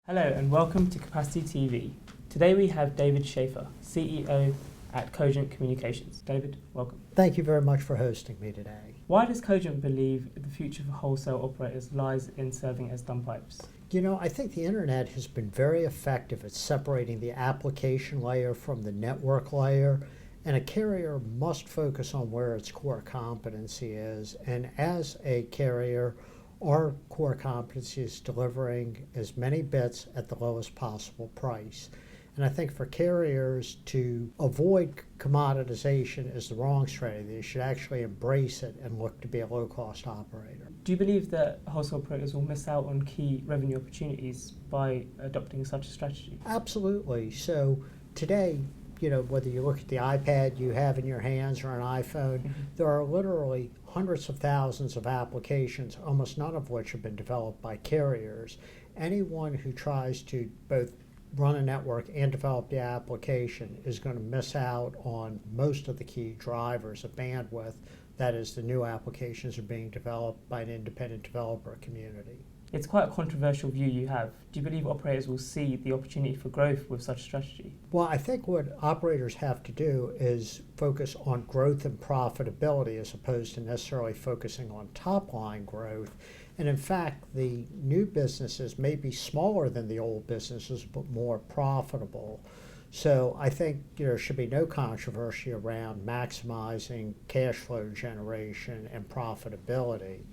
Hello and welcome to Capacity TV. Today we have David Schaeffer, CEO at Cogent Communications. David, welcome. Thank you very much for hosting me today. Why does Cogent believe the future for wholesale operators lies in serving as dumb pipes? You know, I think the internet has been very effective at separating the application layer from the network layer, and a carrier must focus on where its core competency is. And as a carrier, our core competency is delivering as many bits at the lowest possible price. And I think for carriers to avoid commoditization is the wrong strategy. They should actually embrace it and look to be a low-cost operator. Do you believe that wholesale operators will miss out on key revenue opportunities by adopting such a strategy? Absolutely. So today, you know, whether you look at the iPad you have in your hands or an iPhone, there are literally hundreds of thousands of applications, almost none of which have been developed by carriers. Anyone who tries to both run a network and develop the application is going to miss out on most of the key drivers of bandwidth. That is, the new applications are being developed by an independent developer community. It's quite a controversial view you have. Do you believe operators will see the opportunity for growth with such a strategy? Well, I think what operators have to do is focus on growth and profitability as opposed to necessarily focusing on top-line growth. And in fact, the new businesses may be smaller than the old businesses, but more profitable. So I think there should be no controversy around maximizing cash flow generation and profitability.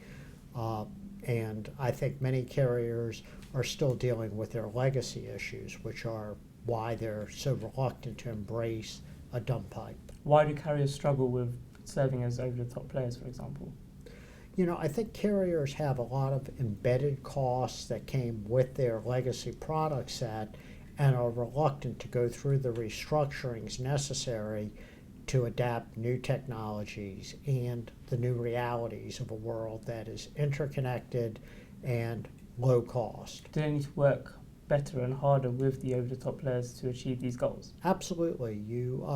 And I think many carriers are still dealing with their legacy issues, which are why they're so reluctant to embrace a dumb pipe. Why do carriers struggle with serving as over-the-top players, for example? You know, I think carriers have a lot of embedded costs that came with their legacy product set and are reluctant to go through the restructurings necessary to adapt new technologies and the new realities of a world that is interconnected and low cost. Do they need to work better and harder with the over-the-top players to achieve these goals? Absolutely. You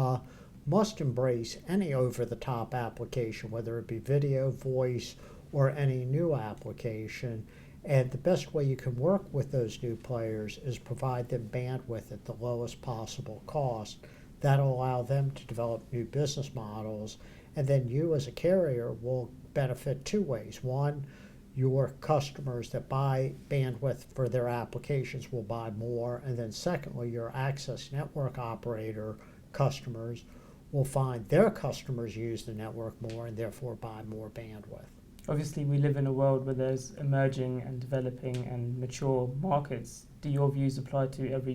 must embrace any over-the-top application, whether it be video, voice, or any new application. And the best way you can work with those new players is provide them bandwidth at the lowest possible cost. That'll allow them to develop new business models, and then you as a carrier will benefit two ways. One, your customers that buy bandwidth for their applications will buy more, and then secondly, your access network operator customers will find their customers use the network more and therefore buy more bandwidth. Obviously, we live in a world where there's emerging and developing and mature markets. Do your views apply to every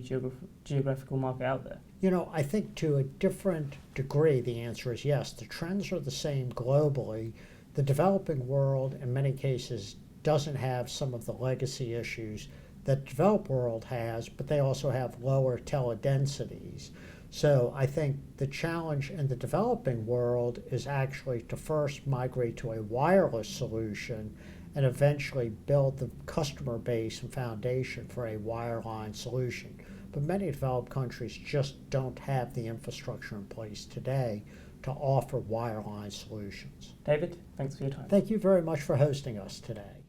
geographical market out there? You know, I think to a different degree, the answer is yes. The trends are the same globally. The developing world, in many cases, doesn't have some of the legacy issues that the developed world has, but they also have lower teledensities. So I think the challenge in the developing world is actually to first migrate to a wireless solution and eventually build the customer base and foundation for a wireline solution. But many developed countries just don't have the infrastructure in place today to offer wireline solutions. David, thanks for your time. Thank you very much for hosting us today.